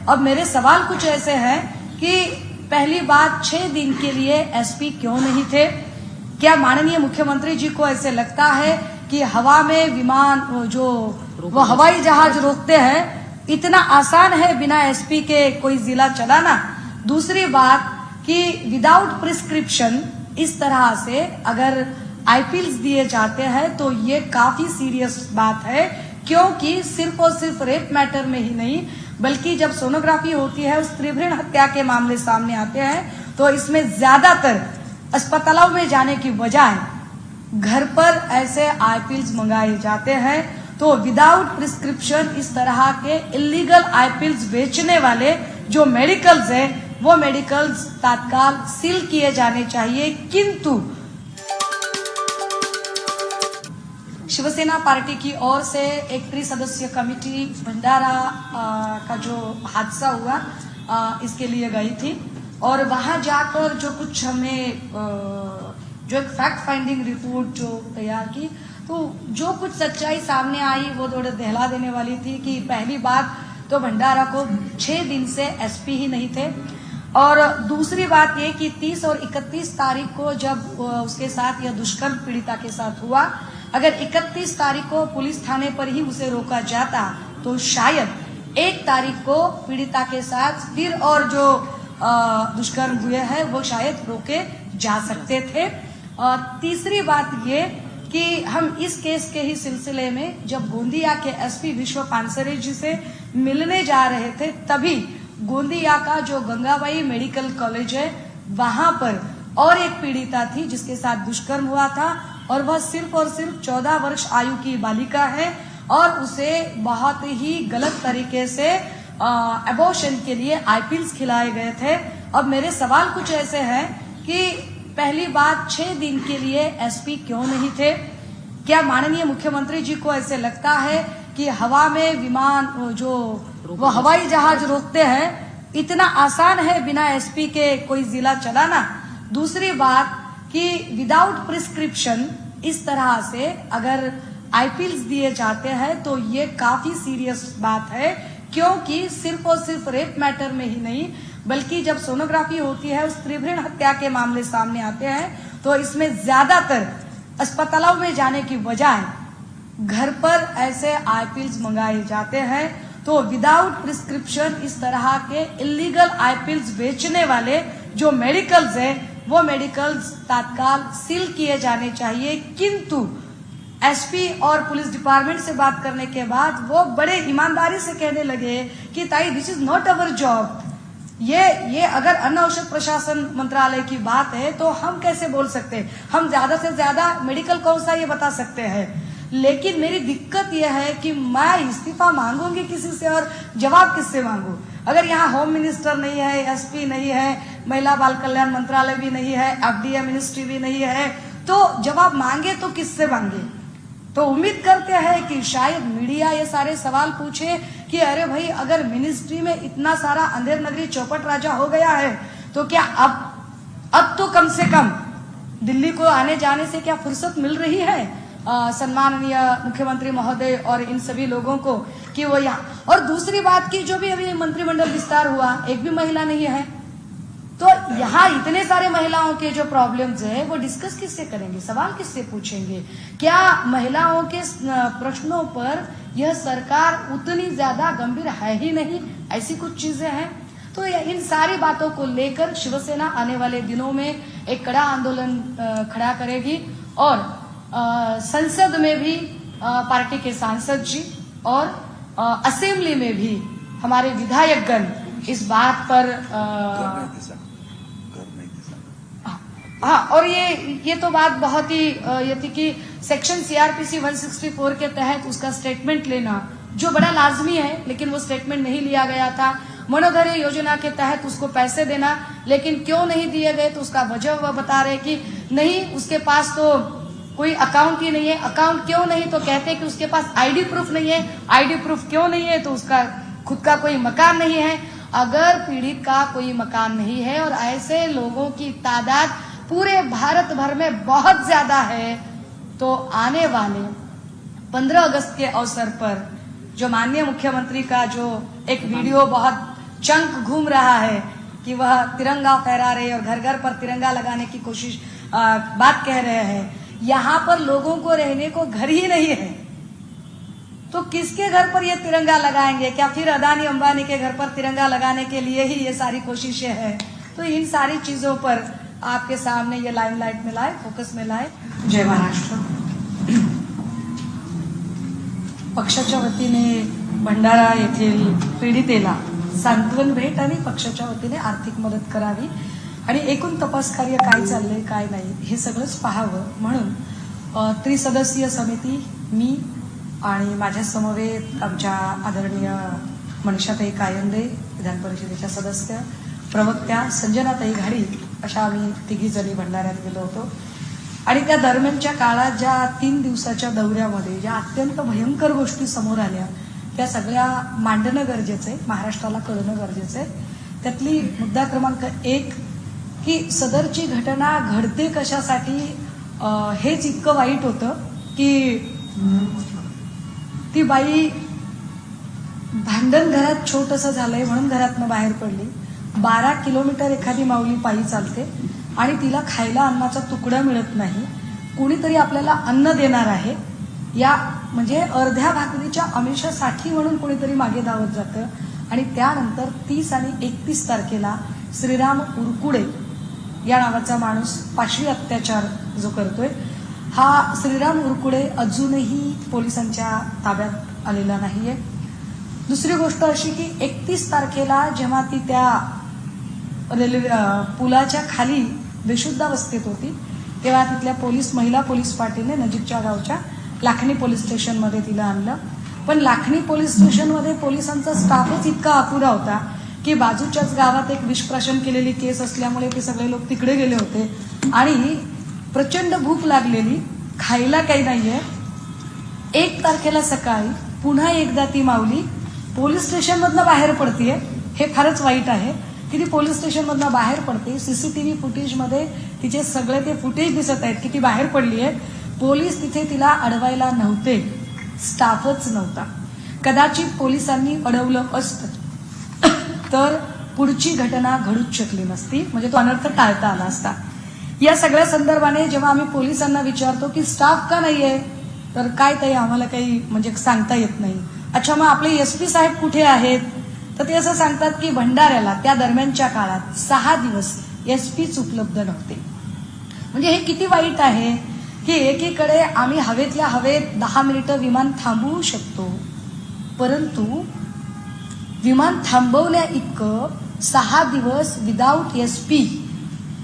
अब मेरे सवाल कुछ ऐसे हैं कि पहली बात 6 दिन के लिए एसपी क्यों नहीं थे? क्या माननीय मुख्यमंत्री जी को ऐसे लगता है कि हवा में विमान जो वो हवाई जहाज रोकते हैं इतना आसान है बिना एसपी के कोई जिला चलाना? दूसरी बात कि विदाउट प्रिस्क्रिप्शन इस तरह से अगर आईपीएल्स दिए जाते हैं तो ये काफी सीरियस बात है, क्योंकि सिर्फ और सिर्फ रेप मैटर में ही नहीं बल्कि जब सोनोग्राफी होती है उस त्रिभ्रण हत्या के मामले सामने आते हैं तो इसमें ज्यादातर अस्पतालों में जाने की बजाय घर पर ऐसे आईपीएल्स मंगाए जाते हैं। तो विदाउट प्रिस्क्रिप्शन इस तरह के इलीगल आईपीएल्स बेचने वाले जो मेडिकल्स हैं वो मेडिकल्स तत्काल सील किए जाने चाहिए। किंतु शिवसेना पार्टी की ओर से एक त्रिसदस्यीय कमेटी भंडारा का जो हादसा हुआ इसके लिए गई थी और वहां जाकर जो कुछ हमने जो एक फैक्ट फाइंडिंग रिपोर्ट जो तैयार की तो जो कुछ सच्चाई सामने आई वो थोड़ा दहला देने वाली थी कि पहली बात तो भंडारा को 6 दिन से एसपी ही नहीं थे और दूसरी बात ये कि 30 और 31 तारीख को जब उसके साथ यह दुष्कर्म पीड़िता के साथ हुआ, अगर 31 तारीख को पुलिस थाने पर ही उसे रोका जाता तो शायद 1 तारीख को पीड़िता के साथ फिर और जो दुष्कर्म हुए हैं वो शायद रोके जा सकते थे। तीसरी बात ये कि हम इस केस के ही सिलसिले में जब गोंदिया के एसपी विश्व पानसरे जी से मिलने जा रहे थे तभी गोंदिया का जो गंगाबाई मेडिकल कॉलेज है वहां पर और एक पीड़िता थी जिसके साथ दुष्कर्म हुआ था और वह सिर्फ और सिर्फ 14 वर्ष आयु की बालिका है और उसे बहुत ही गलत तरीके से एबॉर्शन के लिए आईपीएल्स खिलाए गए थे। अब मेरे सवाल कुछ ऐसे हैं कि पहली बात 6 दिन के लिए एसपी क्यों नहीं थे? क्या माननीय मुख्यमंत्री जी को ऐसे लगता है कि हवा में विमान जो वो हवाई जहाज रोकते हैं इतना आसान है बिना एसपी के कोई जिला चलाना? दूसरी बात कि विदाउट प्रिस्क्रिप्शन इस तरह से अगर आईपीएल्स दिए जाते हैं तो ये काफी सीरियस बात है, क्योंकि सिर्फ और सिर्फ रेप मैटर में ही नहीं बल्कि जब सोनोग्राफी होती है उस त्रिभ्रण हत्या के मामले सामने आते हैं तो इसमें ज्यादातर अस्पतालों में जाने की बजाय घर पर ऐसे आईपीएल्स मंगाए जाते हैं। तो विदाउट प्रिस्क्रिप्शन इस तरह के इलीगल आईपीएल्स बेचने वाले जो मेडिकल्स हैं वो मेडिकल्स तत्काल सील किए जाने चाहिए। किंतु एसपी और पुलिस डिपार्टमेंट से बात करने के बाद वो बड़े ईमानदारी से कहने लगे कि ताई दिस इज नॉट अवर जॉब। ये अगर अन्न औषध प्रशासन मंत्रालय की बात है तो हम कैसे बोल सकते हैं? हम ज्यादा से ज्यादा मेडिकल कौन सा ये बता सकते हैं, लेकिन मेरी दिक्कत यह है कि मैं इस्तीफा मांगूंगी किसी से और जवाब किससे मांगू? अगर यहाँ होम मिनिस्टर नहीं है, एसपी नहीं है, महिला बाल कल्याण मंत्रालय भी नहीं है, एफडीए मिनिस्ट्री भी नहीं है, तो जवाब मांगे तो किससे मांगे? तो उम्मीद करते हैं कि शायद मीडिया ये सारे सवाल पूछे कि अरे भाई अगर मिनिस्ट्री में इतना सारा अंधेर नगरी चौपट राजा हो गया है तो क्या अब तो कम से कम दिल्ली को आने जाने से क्या फुर्सत मिल रही है सम्माननीय मुख्यमंत्री महोदय और इन सभी लोगों को कि वो यहाँ। और दूसरी बात की जो भी अभी मंत्रिमंडल विस्तार हुआ एक भी महिला नहीं है, तो यहाँ इतने सारे महिलाओं के जो प्रॉब्लम्स है वो डिस्कस किससे करेंगे, सवाल किससे पूछेंगे? क्या महिलाओं के प्रश्नों पर यह सरकार उतनी ज्यादा गंभीर है ही नहीं? ऐसी कुछ चीजें हैं। तो इन सारी बातों को लेकर शिवसेना आने वाले दिनों में एक कड़ा आंदोलन खड़ा करेगी और संसद में भी पार्टी के सांसद जी और असेंबली में भी हमारे विधायकगण इस बात पर हाँ, और ये तो बात बहुत ही ये थी कि सेक्शन सीआरपीसी 164 के तहत उसका स्टेटमेंट लेना जो बड़ा लाजमी है, लेकिन वो स्टेटमेंट नहीं लिया गया था। मनोधैर्य योजना के तहत उसको पैसे देना, लेकिन क्यों नहीं दिए गए तो उसका वजह वह बता रहे कि नहीं उसके पास तो कोई अकाउंट ही नहीं है। अकाउंट क्यों नहीं तो कहते हैं कि उसके पास आईडी प्रूफ नहीं है। आईडी प्रूफ क्यों नहीं है तो उसका खुद का कोई मकान नहीं है। अगर पीड़ित का कोई मकान नहीं है और ऐसे लोगों की तादाद पूरे भारत भर में बहुत ज्यादा है, तो आने वाले 15 अगस्त के अवसर पर जो माननीय मुख्यमंत्री का जो एक वीडियो बहुत चंक घूम रहा है कि वह तिरंगा फहरा रहे और घर घर पर तिरंगा लगाने की कोशिश बात कह रहे हैं। यहाँ पर लोगों को रहने को घर ही नहीं है, तो किसके घर पर ये तिरंगा लगाएंगे? क्या फिर अदानी अंबानी के घर पर तिरंगा लगाने के लिए ही ये सारी कोशिशें हैं? तो इन सारी चीजों पर आपके सामने ये लाइमलाइट में लाए, फोकस में लाए। जय महाराष्ट्र। पक्षाच्या वतीने भंडारा येथील पीडितेला सांत्वन भेट आणि पक्षाच्या वतीने आर्थिक मदत करावी आणि एकूण तपास कार्य काय चाललंय काय नाही हे सगळंच पाहावं म्हणून त्रिसदस्यीय समिती, मी आणि माझ्या समवेत आमच्या आदरणीय मनीषाताई कायंदे, विधान परिषदेच्या सदस्य, प्रवक्त्या संजनाताई घाडी, अशा आम्ही तिघी जणी भंडाऱ्यात गेलो होतो। आणि त्या दरम्यानच्या काळात ज्या 3 दिवसाच्या दौऱ्यामध्ये ज्या अत्यंत भयंकर गोष्टी समोर आल्या त्या सगळ्या मांडणं गरजेचं आहे, महाराष्ट्राला कळणं गरजेचं आहे। त्यातली मुद्दा क्रमांक 1 की सदरची घटना घडते कशासाठी हेच इतकं वाईट होतं की ती बाई भांडण घरात छोटंसं झालंय म्हणून घरातनं बाहेर पडली। 12 किलोमीटर एखादी माऊली पायी चालते आणि तिला खायला अन्नाचा तुकडा मिळत नाही, कोणीतरी आपल्याला अन्न देणार आहे या म्हणजे अर्ध्या भाकरीच्या आमिषासाठी म्हणून कोणीतरी मागे धावत जातं। आणि त्यानंतर 30 आणि 31 तारखेला श्रीराम उरकुडे या नावाचा माणूस पाशवी अत्याचार जो करतोय, हा श्रीराम उरकुडे अजूनही पोलिसांच्या ताब्यात आलेला नाहीये। दुसरी गोष्ट अशी की 31 तारखेला जेव्हा ती त्या रेल्वे पुलाच्या खाली बेशुद्धावस्थेत होती तेव्हा तिथल्या महिला पोलीस पाटीलने नजीकच्या गावच्या लाखणी पोलीस स्टेशनमध्ये तिला आणलं। पण लाखणी पोलीस स्टेशनमध्ये पोलिसांचा स्टाफच इतका अपुरा होता की बाजूच्याच गावात एक विषप्राशन केलेली केस असल्यामुळे ते सगळे लोक तिकडे गेले होते आणि प्रचंड भूक लागलेली, खायला काही नाहीये। 1 तारखेला सकाळी पुन्हा एकदा ती माऊली पोलीस स्टेशनमधनं बाहेर पडतीये। हे फारच वाईट आहे की ती पोलीस स्टेशनमधनं बाहेर पडते, सीसीटीव्ही फुटेजमध्ये तिचे सगळे ते फुटेज दिसत आहेत की ती बाहेर पडली आहे। पोलीस तिथे तिला अडवायला नव्हते, स्टाफच नव्हता। कदाचित पोलिसांनी अडवलं असतं तर पुढची घटना घडूच शकली नसती, म्हणजे तो अनर्थ टाळता आला असता। या सगळ्या संदर्भाने जेव्हा आम्ही पोलिसांना विचारतो की स्टाफ का नाहीये तर काय ताई आम्हाला काही म्हणजे सांगता येत नाही। अच्छा मग आपले एसपी साहेब कुठे आहेत? तर ते असं सांगतात की भंडाऱ्याला त्या दरम्यानच्या काळात 6 दिवस एसपीच उपलब्ध नव्हते। म्हणजे हे किती वाईट आहे की एकीकडे आम्ही हवेतल्या हवेत 10 मिनिटं विमान थांबवू शकतो, परंतु विमान थांबवण्या इतकं 6 दिवस विदाऊट एसपी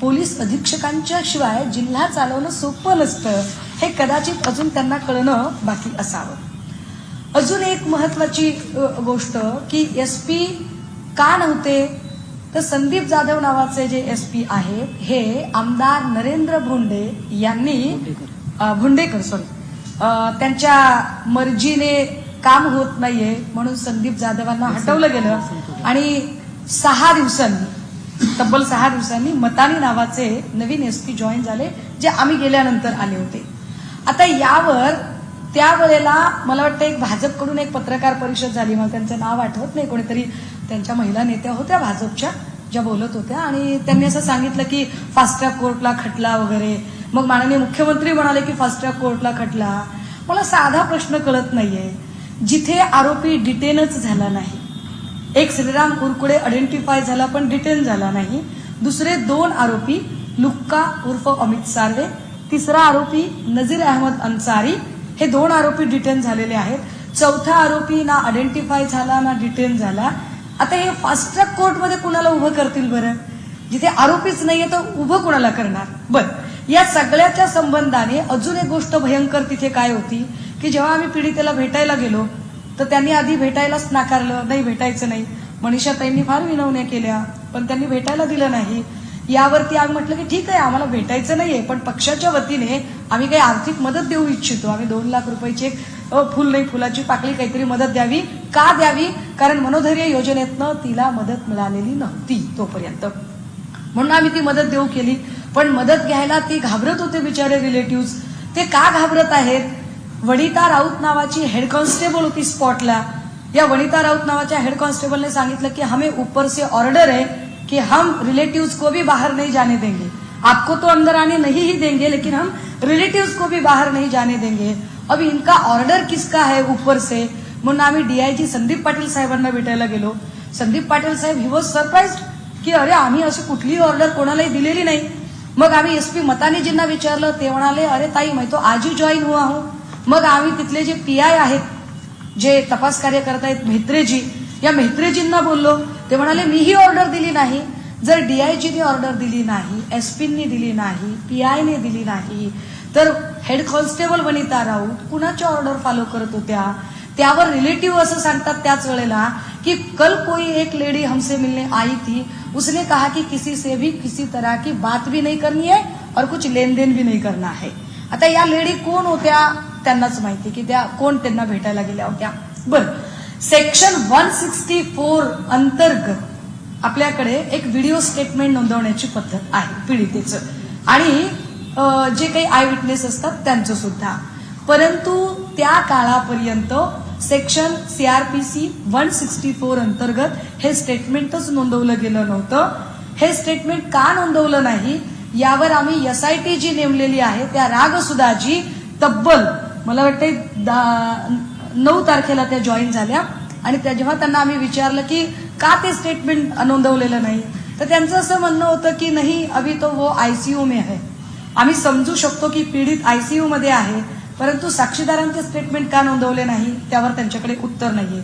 पोलीस अधीक्षकांच्या शिवाय जिल्हा चालवणं सोपं नसतं, हे कदाचित अजून त्यांना कळणं बाकी असावं। अजून एक महत्वाची गोष्ट की एसपी का नव्हते तर संदीप जाधव नावाचे जे एसपी आहेत हे आमदार नरेंद्र भोंडेकर त्यांच्या मर्जीने काम होत नाहीये म्हणून संदीप जाधवांना हटवलं गेलं आणि 6 दिवसांनी तब्बल 6 दिवसांनी मतानी नावाचे नवीन एसपी जॉईन झाले जे आम्ही गेल्यानंतर आले होते। आता यावर त्यावेळेला मला वाटतं एक भाजपकडून एक पत्रकार परिषद झाली, मला त्यांचं नाव आठवत नाही, कोणीतरी त्यांच्या महिला नेत्या होत्या भाजपच्या ज्या बोलत होत्या आणि त्यांनी असं सांगितलं की फास्ट ट्रॅक कोर्टला खटला वगैरे। मग माननीय मुख्यमंत्री म्हणाले की फास्ट ट्रॅक कोर्टला खटला। मला साधा प्रश्न कळत नाहीये, जिथे आरोपी डिटेनच झाला नाही, एक श्रीराम उरकुडे आयडेंटिफाय झाला पण डिटेन झाला नाही, दुसरे 2 आरोपी लुक्का उर्फ अमित सार्वे, तिसरा आरोपी नजीर अहमद अन्सारी, हे 2 आरोपी डिटेन झालेले आहेत, चौथा आरोपी ना आयडेंटिफाय झाला ना डिटेन झाला। आता हे फास्ट ट्रॅक कोर्टमध्ये कुणाला उभं करतील बरं? जिथे आरोपीच नाहीये तर उभं कुणाला करणार? बरं, या सगळ्याच्या संबंधाने अजून एक गोष्ट भयंकर तिथे काय होती की जेव्हा आम्ही पीडितेला भेटायला गेलो तर त्यांनी आधी भेटायलाच नाकारलं, नाही भेटायचं नाही। मनीषाताईंनी फार विनवण्या केल्या पण त्यांनी भेटायला दिलं नाही। यावरती आम्ही म्हटलं की ठीक आहे आम्हाला भेटायचं नाहीये पण पक्षाच्या वतीने आम्ही काही आर्थिक मदत देऊ इच्छितो, आम्ही 2 लाख रुपयाची एक फुल नाही फुलाची पाकळी काहीतरी मदत द्यावी। का द्यावी? कारण मनोधैर्य योजनेतनं तिला मदत मिळालेली नव्हती तोपर्यंत, म्हणून आम्ही ती मदत देऊ केली। पण मदत घ्यायला ती घाबरत होते बिचारे रिलेटिव्ह। ते का घाबरत आहेत? वडिता राऊत नावाची हेड कॉन्स्टेबल होती स्पॉटला, या वनिता राउत नावाच्या हेड कांस्टेबल ने सांगितलं की हमें ऊपर से ऑर्डर है कि हम रिलेटिव्स को भी बाहर नहीं जाने देंगे, आपको तो अंदर आने नहीं ही देंगे लेकिन हम रिलेटिव्स को भी बाहर नहीं जाने देंगे। अब इनका ऑर्डर किसका है ऊपर से, म्हणून आम्ही डीआयजी संदीप पाटील साहेबांना भेटायला गेलो। संदीप पाटील साहेब ही वॉज सरप्राइज्ड की अरे आम्ही अशी कुठलीही ऑर्डर कोणालाही दिलेली नाही। मग आम्ही एसपी मतानीजींना विचारलं, ते म्हणाले अरे ताई मैं तो आज ही जॉईन हुआ हूं। मग आम्ही तिथले जे पीआय आहेत जे तपास कार्य करतायत म्हेत्रेजी, या म्हेत्रेजींना बोललो, ते म्हणाले मी ही ऑर्डर दिली नाही। जर डीआयजीने ऑर्डर दिली नाही, एसपीने दिली नाही, पीआयने दिली नाही, तर हेड कॉन्स्टेबल वनिता राउत कुणाच्या ऑर्डर फॉलो करत होत्या? त्यावर रिलेटिव्ह असं सांगतात त्याच वेळेला कि कल कोई एक लेडी हमसे मिलने आई थी, उसने कहा कि किसी से भी किसी तरह की बात भी नहीं करनी है और कुछ लेन देन भी नहीं करना है। आता या लेडी कोण होत्या त्यांनाच माहिती की त्या कोण त्यांना भेटायला गेल्या होत्या। बरं, सेक्शन 164 अंतर्गत आपल्याकडे एक व्हिडिओ स्टेटमेंट नोंदवण्याची पद्धत आहे पीडितेचं आणि जे काही आय विटनेस असतात त्यांचं सुद्धा, परंतु त्या काळापर्यंत सेक्शन सीआरपीसी 164 अंतर्गत हे स्टेटमेंटच नोंदवलं गेलं नव्हतं। हे स्टेटमेंट का नोंदवलं नाही यावर आम्ही एसआयटी जी नेमलेली आहे त्या रागसुधाजी तब्बल मला वाटते 9 तारखेला त्या जॉईन झाल्या आणि जेव्हा त्यांना आम्ही विचारलं की का ते स्टेटमेंट नोंदवलेलं नाही, तर त्यांचं असं म्हणणं होतं की नाही अभी तो वो आयसीयू में है। आम्ही समजू शकतो की पीडित आयसीयू मध्ये आहे, परंतु साक्षीदारांचे स्टेटमेंट का नोंदवले नाही त्यावर त्यांच्याकडे उत्तर नाहीये।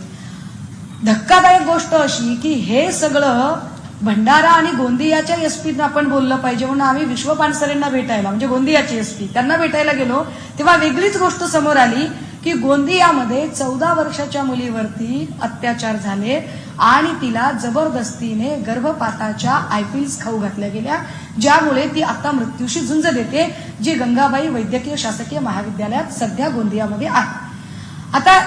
धक्कादायक गोष्ट अशी की हे सगळं भंडारा आणि गोंदियाच्या एसपीना आपण बोललं पाहिजे, म्हणून आम्ही विश्व पानसरेंना भेटायला म्हणजे गोंदियाचे एसपी त्यांना भेटायला गेलो तेव्हा वेगळीच गोष्ट समोर आली की गोंदियामध्ये 14 वर्षाच्या मुलीवरती अत्याचार झाले आणि तिला जबरदस्तीने गर्भपाताच्या आयपिल्स खाऊ घातल्या गेल्या, ज्यामुळे ती आता मृत्यूशी झुंज देते, जी गंगाबाई वैद्यकीय शासकीय महाविद्यालयात सध्या गोंदियामध्ये आहे। आता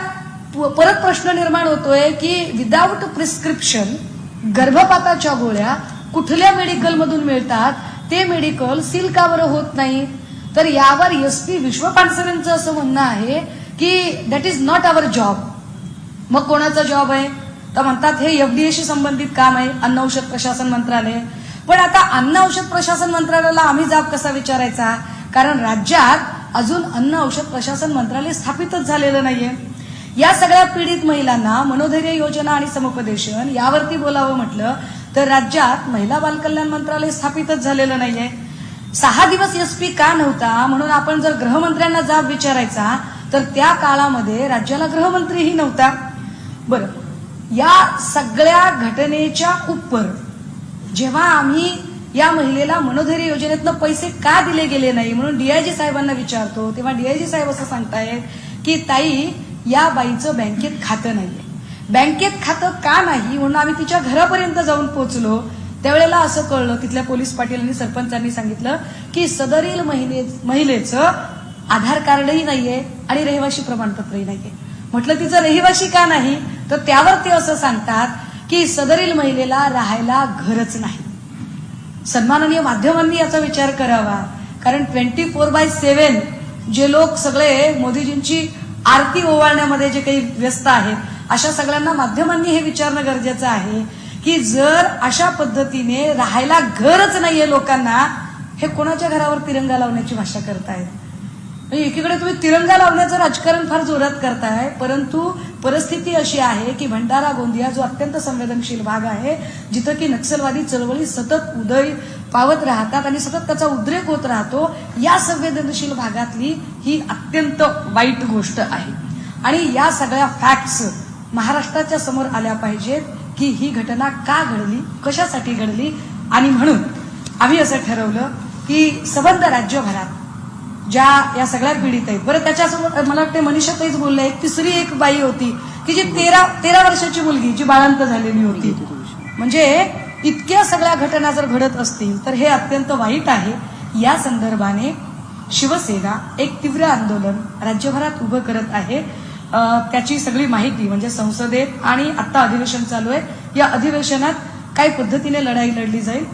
परत प्रश्न निर्माण होतोय की विदाऊट प्रिस्क्रिप्शन गर्भपाताच्या गोळ्या कुठल्या मेडिकल मधून मिळतात, ते मेडिकल सील का बरं होत नाही? तर यावर एसपी विश्व पानसरेंचं असं म्हणणं आहे की that is not our job. मग कोणाचा जॉब आहे? तर म्हणतात हे एफडीएशी संबंधित काम आहे, अन्न औषध प्रशासन मंत्रालय। पण आता अन्न औषध प्रशासन मंत्रालयाला आम्ही जाब कसा विचारायचा, कारण राज्यात अजून अन्न औषध प्रशासन मंत्रालय स्थापितच झालेलं नाहीये। या सगळ्या पीडित महिलांना मनोधैर्य योजना आणि समुपदेशन यावरती बोलावं म्हटलं तर राज्यात महिला बाल कल्याण मंत्रालय स्थापितच झालेलं नाहीये। 6 दिवस एसपी का नव्हता म्हणून आपण जर गृहमंत्र्यांना जाब विचारायचा तर त्या काळामध्ये राज्याला गृहमंत्रीही नव्हता। बरं, या सगळ्या घटनेच्या उपर जेव्हा आम्ही या महिलेला मनोधैर्य योजनेतनं पैसे का दिले गेले नाही म्हणून डीआयजी साहेबांना विचारतो, तेव्हा डीआयजी साहेब असं सांगतायत की ताई या बाईचं बँकेत खातं नाहीये। बँकेत खातं का नाही म्हणून आम्ही तिच्या घरापर्यंत जाऊन पोहोचलो, त्यावेळेला असं कळलं, तिथल्या पोलीस पाटील आणि सरपंचांनी सांगितलं की सदरील महिलेचं आधार कार्डही नाहीये आणि रहिवाशी प्रमाणपत्रही नाहीये। म्हटलं तिचं रहिवाशी का नाही, तर त्यावर ते असं सांगतात की सदरील महिलेला राहायला घरच नाही। सन्माननीय माध्यमांनी याचा विचार करावा, कारण 24/7 जे लोक सगळे मोदीजींची आरती ओवाळण्यामध्ये जे काही व्यस्त आहेत अशा सगळ्यांना माध्यमांनी हे विचारणं गरजेचं आहे की जर अशा पद्धतीने राहायला घरच नाहीये लोकांना, हे कोणाच्या घरावर तिरंगा लावण्याची भाषा करतायत? एकीकडे तुम्ही तिरंगा लावण्याचं राजकारण फार जोरात करताय, परंतु परिस्थिती अशी आहे की भंडारा गोंदिया जो अत्यंत संवेदनशील भाग आहे, जिथं की नक्षलवादी चळवळी सतत उदय पावत राहतात आणि सतत त्याचा उद्रेक होत राहतो, या संवेदनशील भागातली ही अत्यंत वाईट गोष्ट आहे। आणि या सगळ्या फॅक्ट्स महाराष्ट्राच्या समोर आल्या पाहिजेत की ही घटना का घडली, कशासाठी घडली, आणि म्हणून आम्ही असं ठरवलं की संबंध राज्यभरात ज्या या सगळ्या पीडित आहेत, बरं त्याच्यासोबत मला वाटते मनीषाताईच बोलले, एक तिसरी एक बाई होती की जी 13 वर्षाची मुलगी जी बाळंत झालेली होती। म्हणजे इतक्या सगळ्या घटना जर घडत असतील तर हे अत्यंत वाईट आहे। या संदर्भाने शिवसेना एक तीव्र आंदोलन राज्यभरात उभं करत आहे। त्याची सगळी माहिती म्हणजे संसदेत आणि आता अधिवेशन चालू आहे, या अधिवेशनात काय पद्धतीने लढाई लढली जाईल